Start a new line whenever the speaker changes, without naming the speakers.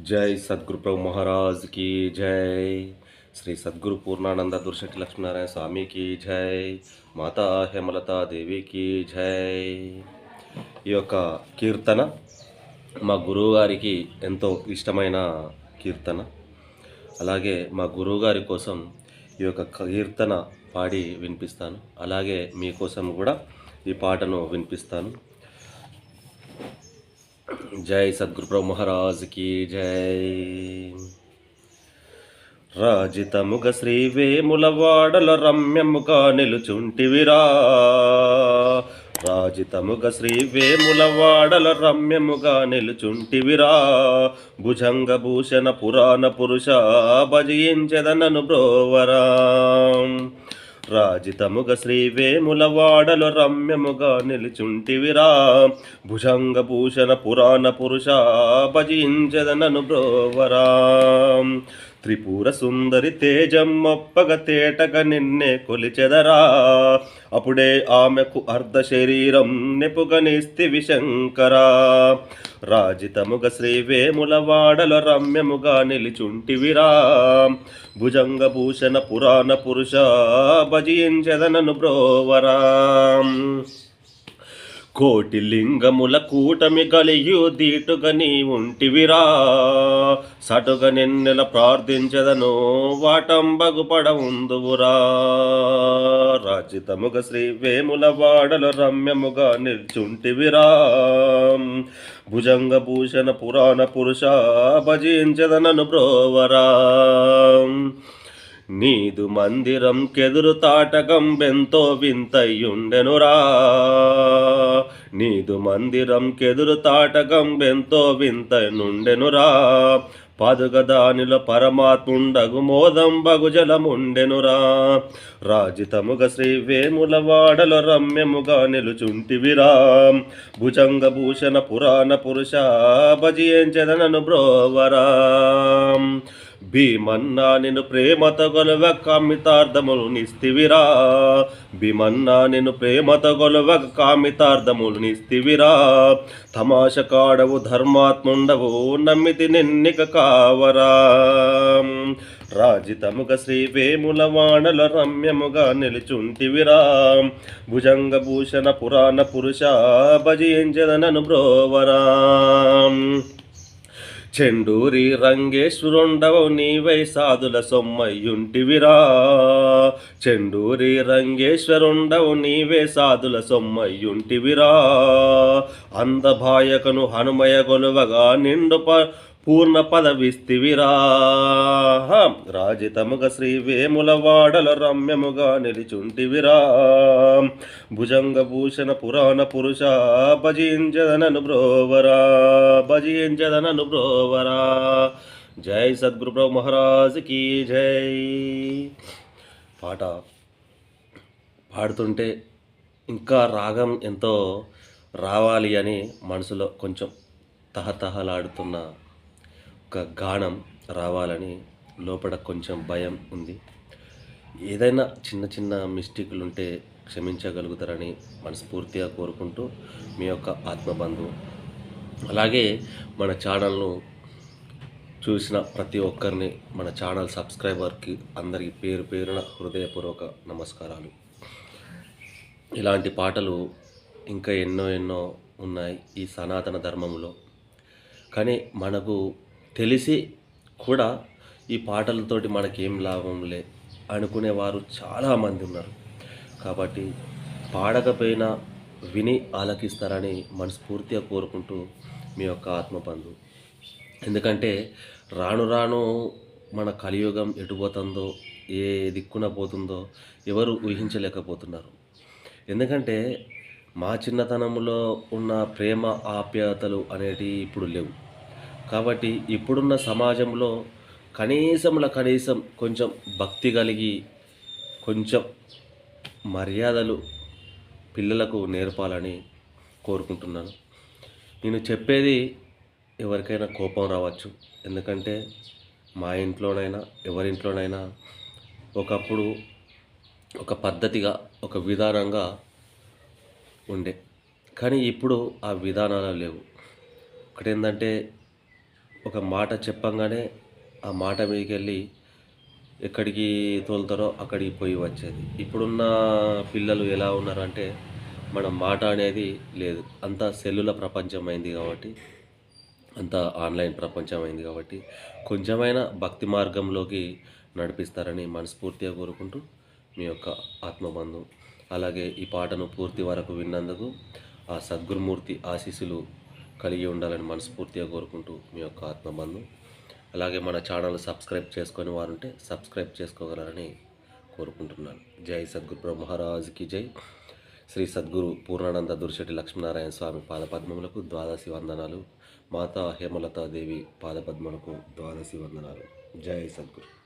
जय सद्गुरु प्रभु महाराज की जय। श्री सद्गुरु पूर्णानंद दुर्शति लक्ष्मीनारायण स्वामी की जय। మాతా హేమలతా దేవికి జై। ఈ యొక్క కీర్తన మా గురువుగారికి ఎంతో ఇష్టమైన కీర్తన. అలాగే మా గురువుగారి కోసం ఈ యొక్క కీర్తన పాడి వినిపిస్తాను. అలాగే మీకోసం కూడా ఈ పాటను వినిపిస్తాను. జై సద్గురు ప్రభు మహారాజ్ की జై। రాజితముగ శ్రీ వేములవాడల రమ్యముగా నిలుచుంటివిరా, రాజితముగ శ్రీ వేములవాడల రమ్యముగా నిలుచుంటివిరా, భుజంగ భూషణ పురాణ పురుష భజించెదనను బ్రోవరా, రాజితముగ శ్రీ వేములవాడలు రమ్యముగా నిలుచుంటివిరా, భుజంగ భూషణ పురాణ పురుష భజించెదనను బ్రోవరా, త్రిపుర సుందరి తేజమ్మొప్పగ తేటగ నిన్నే కొలిచెదరా, అప్పుడే ఆమెకు అర్ధ శరీరం నెపుగనిస్తివి శంకరా, రాజితముగ శ్రీ వేములవాడల రమ్యముగా నిలుచుంటివిరా, భుజంగ భూషణ పురాణ పురుష భజించెదనను బ్రోవరా, కోటి లింగముల కూటమి కలియు దీటుగా నీ ఉంటివిరా, సటుగా నిన్నెల ప్రార్థించదను వాటంబగు పడవుందువురా, రాజితముగ శ్రీ వేములవాడల రమ్యముగా నిల్చుంటివిరా, భుజంగ భూషణ పురాణ పురుష భజించదనను బ్రోవరా, నీదు మందిరం కెదురు తాటకం బెంతో వింతయుండెనురా, నీదు మందిరం కెదురు తాటకం బెంతో వింతనుండెనురా, పాదుగ దానిలో పరమాత్ముండగు మోదం బగు జలముండెనురా, రాజితముగ శ్రీ వేములవాడల రమ్యముగా నిలుచుంటివిరా, భుజంగ భూషణ పురాణ పురుష భజించెదనను బ్రోవరా, భీమన్నా నిన్ను ప్రేమతో గొలవ కామితార్థములు నిస్తివిరా, భీమన్నా నిన్ను ప్రేమతో గొలవ కామితార్థములు నిస్తివిరా, తమాష కాడవు ధర్మాత్ముండవు నమ్మితి నిన్నిక కావరా, రాజితముగ శ్రీ వేములవాడల రమ్యముగా నిలుచుంటివిరా, భుజంగ భూషణ పురాణ పురుష భజించెదనను బ్రోవరా, చెండూరి రంగేశ్వరుండవు నీవై సాధుల సొమ్మయ్యుంటివిరా, చెండూరి రంగేశ్వరుండవు నీవే సాధుల సొమ్మయ్యుంటివిరా, అందభాయకను హనుమయ గొలువగా నిండు పూర్ణ పదవిస్తివిరా, రాజితముగ శ్రీ వేములవాడల రమ్యముగా నిలుచుంటివిరా, భుజంగ భూషణ పురాణ పురుష భజించెదనను బ్రోవరా, భజించెదనను బ్రోవరా. జై సద్గురు ప్రభు మహారాజ్ की జై. పాట పాడుతుంటే ఇంకా రాగం ఎంతో రావాలి అని మనసులో కొంచెం తహతహలాడుతున్న ఒక గానం రావాలని లోపల కొంచెం భయం ఉంది. ఏదైనా చిన్న చిన్న మిస్టేక్లు ఉంటే క్షమించగలుగుతారని మనస్ఫూర్తిగా కోరుకుంటూ మీ యొక్క ఆత్మబంధువు. అలాగే మన ఛానల్ను చూసిన ప్రతి ఒక్కరిని, మన ఛానల్ సబ్స్క్రైబర్కి అందరికీ పేరు పేరున హృదయపూర్వక నమస్కారాలు. ఇలాంటి పాటలు ఇంకా ఎన్నో ఎన్నో ఉన్నాయి ఈ సనాతన ధర్మంలో. కానీ మనకు తెలిసి కూడా ఈ పాటలతోటి మనకేం లాభం లే అనుకునేవారు చాలామంది ఉన్నారు. కాబట్టి పాడకపోయినా విని ఆలకిస్తారని మనస్ఫూర్తిగా కోరుకుంటూ మీ యొక్క ఆత్మబంధు. ఎందుకంటే రాను రాను మన కలియుగం ఎటుపోతుందో, ఏ దిక్కున పోతుందో ఎవరు ఊహించలేకపోతున్నారు. ఎందుకంటే మా చిన్నతనంలో ఉన్న ప్రేమ ఆప్యాయతలు అనేటివి ఇప్పుడు లేవు. కాబట్టి ఇప్పుడున్న సమాజంలో కనీసం కొంచెం భక్తి కలిగి, కొంచెం మర్యాదలు పిల్లలకు నేర్పాలని కోరుకుంటున్నాను. నేను చెప్పేది ఎవరికైనా కోపం రావచ్చు. ఎందుకంటే మా ఇంట్లోనైనా ఎవరింట్లోనైనా ఒకప్పుడు ఒక పద్ధతిగా, ఒక విధానంగా ఉండే. కానీ ఇప్పుడు ఆ విధానాలు లేవు. ఒకటేంటంటే ఒక మాట చెప్పంగానే ఆ మాట మీదకెళ్ళి ఎక్కడికి తోలుతారో అక్కడికి పోయి వచ్చేది. ఇప్పుడున్న పిల్లలు ఎలా ఉన్నారంటే, మనం మాట అనేది లేదు. అంతా సెల్లుల ప్రపంచం అయింది కాబట్టి, అంతా ఆన్‌లైన్ ప్రపంచం అయింది కాబట్టి, కొంచెమైనా భక్తి మార్గంలోకి నడిపిస్తారని మనస్ఫూర్తిగా కోరుకుంటూ, మీ యొక్క ఆత్మబంధు. అలాగే ఈ పాటను పూర్తి వరకు విన్నందుకు ఆ సద్గురుమూర్తి ఆశీస్సులు కలిగి ఉండాలని మనస్ఫూర్తిగా కోరుకుంటూ, మీ యొక్క ఆత్మబంధు. అలాగే మన ఛానల్ సబ్స్క్రైబ్ చేసుకొని వారుంటే సబ్స్క్రైబ్ చేసుకోగలరని కోరుకుంటున్నాను. జై సద్గురు బ్రహ్మరాజుకి జై. శ్రీ సద్గురు పూర్ణానంద దుర్శెట్టి లక్ష్మీనారాయణ స్వామి పాదపద్మములకు ద్వాదశి వందనాలు. మాతా హేమలతాదేవి పాదపద్మలకు ద్వాదశి వందనాలు. జై సద్గురు.